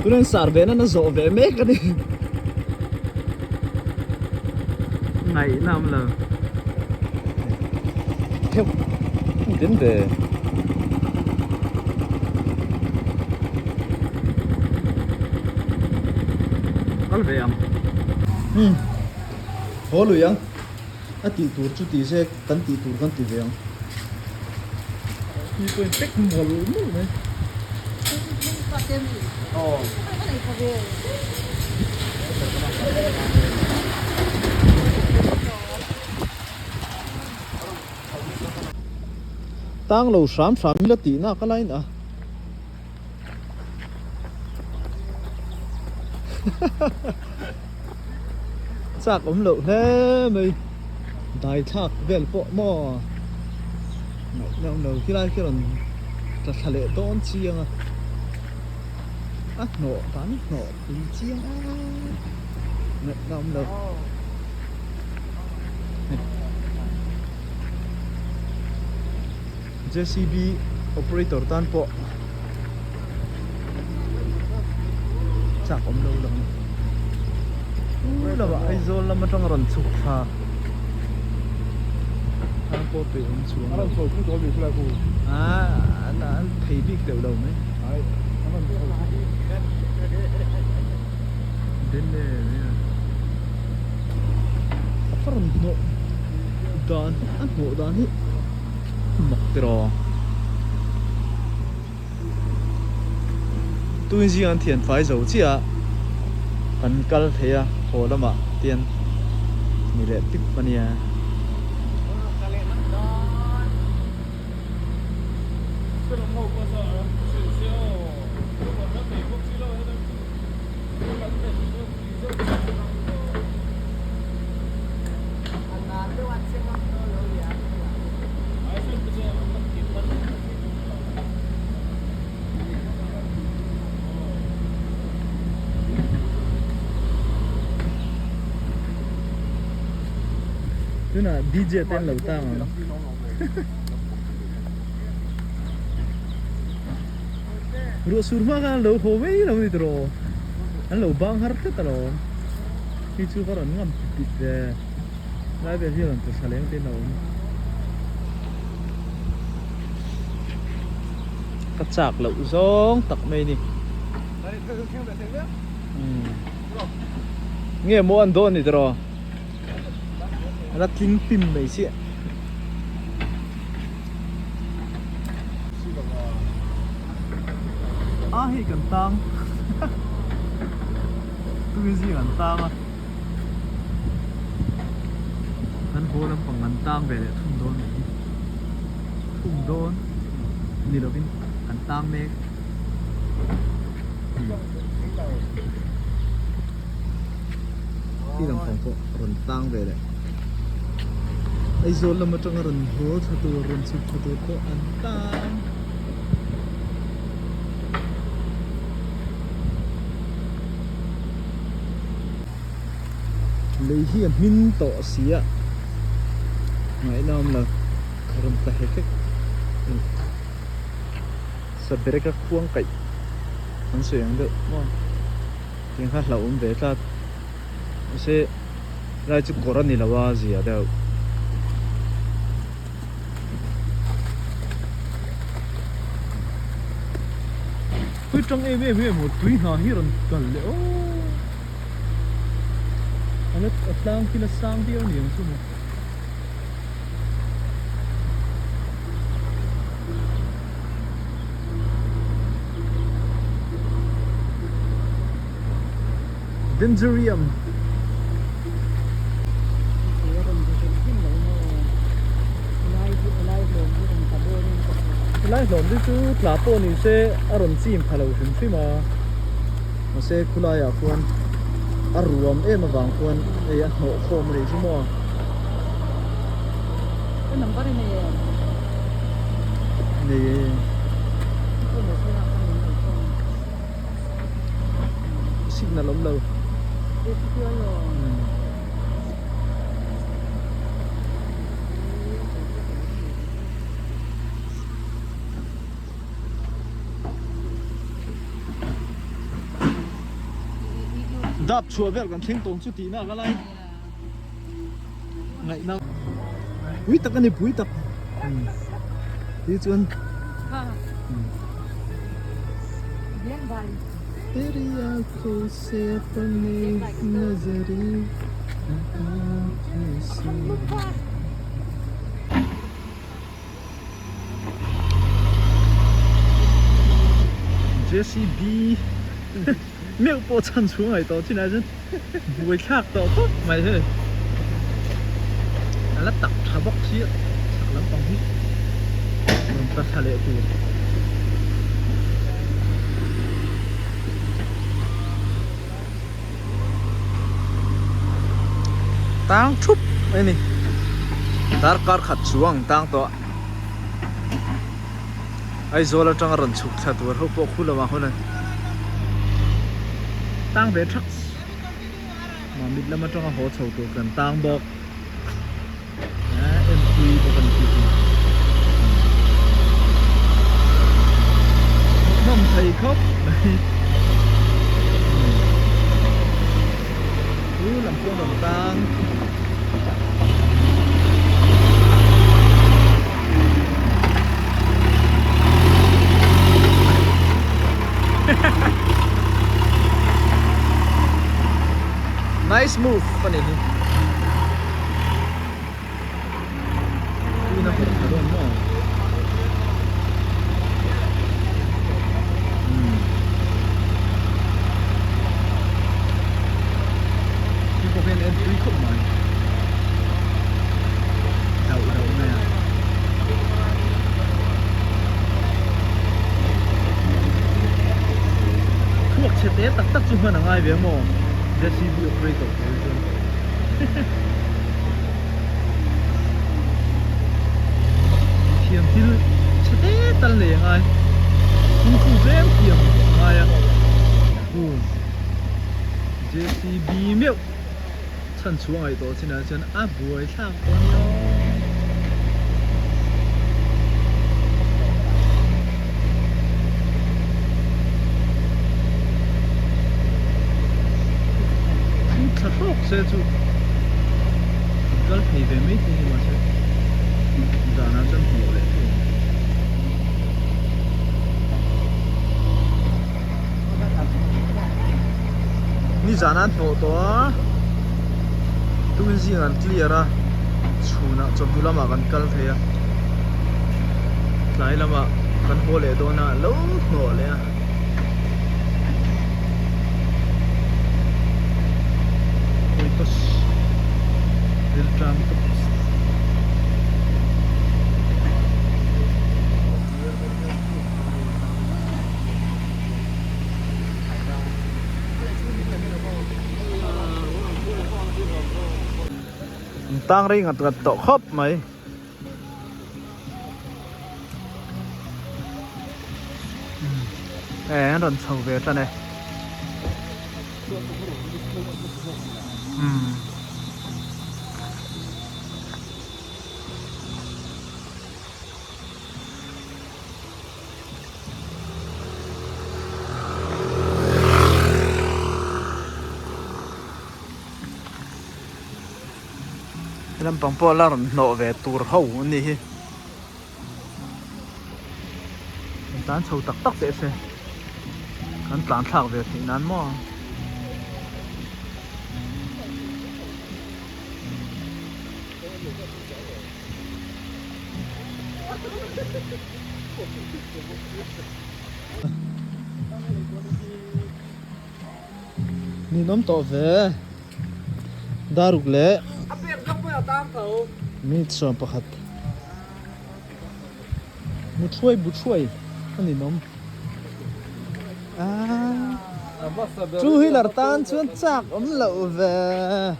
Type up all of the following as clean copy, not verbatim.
tulen sar ve na zo ve me ka ni ngày năm là theo đến về có về không hồ lùi không à tỷ tour chút tỷ sẽ cắn tỷ tour cắn tỷ về không đi quên tách mùa lúa này tăng lâu sám là tí na cái này nè chắc ống lộ thế mày đại thác về bộ mò nào khi lại cái lần ta thà lệ đón chiêng à nổ bắn nổ đi chiêng nào lộ JCB operator tan po chắc ống lâu lắm là vậy rồi là mà trong rần sụp pha ăn po từ ông xuống ăn sụp cũng có việc là phụ anh thấy biết đều đầu mấy đến đây phát rần nộ đàn ăn nộ đàn hết mặc trò tôi riêng ăn thiền phải giấu chứ ạ ăn cal thế à hồ lắm ạ tiền mi lệ tiếp bên nhà thế là DJ tên lẩu ta mà rùa surma kan lẩu hồ mấy lẩu đi rồi anh lẩu bang har thế tao khi chú có lần ngâm bịt về lại về phía lần từ xa lên tên lẩu cắt chạc lẩu giống tặc mây đi nghe mua ăn đồn đi rồi nó kinh pin mấy xịa hi cần tăng tôi gì cần tăng à hắn cố lắm bằng cần tăng về để thùng đôn đi đâu bên cần tăng mấy đi làm phòng phụ cần tăng về đấy ai rồi là một trong rừng hố thật tu rừng sụp thật tu có ăn tam lấy hiền min tỏ xía ngày nào là rừng ta hết cách sắp bể các khuôn cậy hắn suyên được ngon tiếng hát là về ta sẽ ra chút cổ này là bao gì ở đâu trong em một túi hà hi ron cần lẽ anh ở tang khi là sang đi ở niệm xuống Dendrium lại lộn đi chú lá po này sẽ aron chim phá lâu chúng phi mà sẽ kulai à khuôn aruam em mà vàng khuôn ấy ăn hộ khom này chứ mà cái nằm bắt này này xịn là lắm lâu đạp chùa về còn thèn tông chút tí nữa cái này ngày nào quý tắc cái này quý tắc đi chuan तेरी आँखों से अपनी नजरी JCB 没有播唱出来到，竟然是不会看到，买去，俺那打茶包皮，茶篮帮皮，把茶来过。tang chup ini dar kar khat chuang tang to ai zola tang ran chuk tha tur ho po khula ma hona tang ve thak ma mit lama tang ho chho tu kan tang bok em quy ko kan ki mom thầy khóc làm cuốn đồng tang nice move pan ini ini nak berharon mo bên em tuy không mày đậu nè thuốc chế tế tắc tắc chung hơn là ai biết mò để xí bị operator thế chứ thiềm til chế tế tan liền ai không phụ em thiềm ai à JCB miêu chân xuống ấy đó chỉ là chân áp buổi sáng con nhau không thật sốc sẽ chú cái này về mấy thì mà sẽ giờ nó chân hồ đấy ni giờ nó thổ đó tuin gì ngàn clear ra chuna chom tu lama kan kal theya lai lama kan hole do na lo no le oi tos del tram to tang ring ngặt ngặt to khop mày ê nó sầu về cho này làm bằng po la nọ về tour hậu nè tán sầu tắc tắc dễ xe hắn tán thạc về thì nán mò ni nóm tỏ về đa rục lệ mi chọn pakhat mu chuối anh đi nóm chú hi lar tan chuan chak lậu về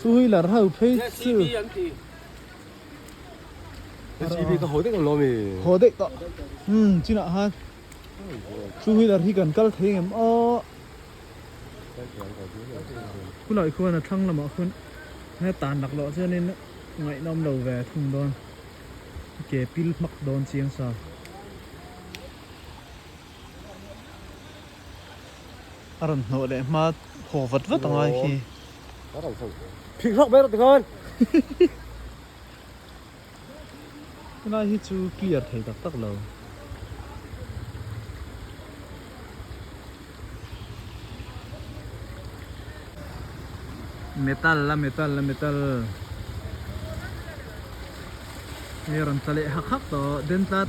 chú hi lar hau phê sư JCB có hối tích còn lo mì hồ đấy tọ chứ nào ha chú huy là khi cần cắt thấy em ô cứ lại khuyên là thăng là mà khuyên hay tàn đặc lọ cho nên ngay nom đầu về thùng đòn kể pil mặc đòn chiang sa aron no le ma ho vat vat angai khi Đó là sao? Phình rộng bé được hơn. na hi chu clear thei tak tak lo metal la meron tale hak hak to den tat